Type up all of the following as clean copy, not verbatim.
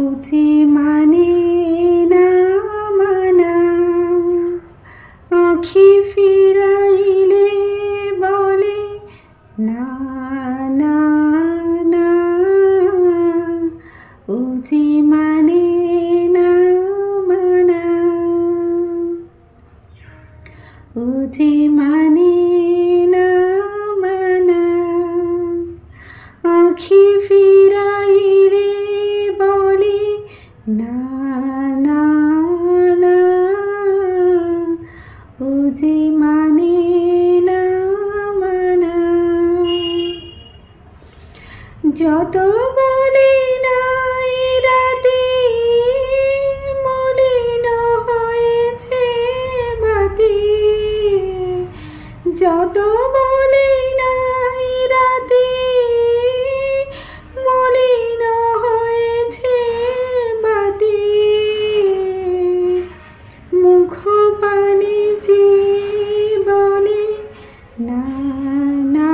উচি মানে না মানা, আঁখি ফিরাইলে বলে না না না। উচি মানে না মানা, উচি মানে না মানা, আঁখি ফিরাইলে বলে না না না। উচি মানে না মানা, যত বলে না এ রাতে মলিন হয়েছে বাতি, যত বলে না এ রাতে মলিন হয়েছে বাতি। মুখ পানে চেয়ে বলে না না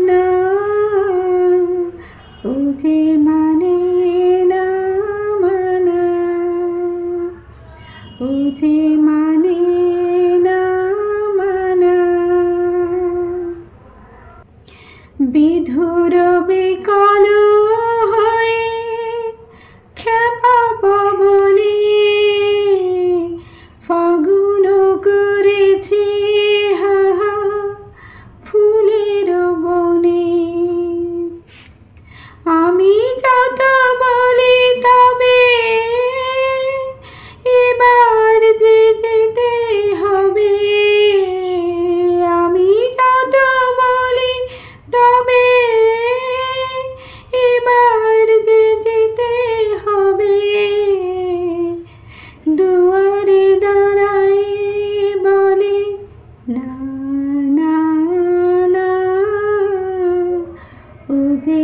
না। উচি মানে না মানা, উচি মানে না মানা। বিধুর বিকল হয়ে ক্ষেপা পবনে ফাগুন করেছে হাহা ফুলের বনে। আমি যত বলি তবে এবার যে যেতে হবে, আমি যত বলি তবে এবার যে যেতে হবে। দুয়ারে দাঁড়ায় বলে না না না। উচি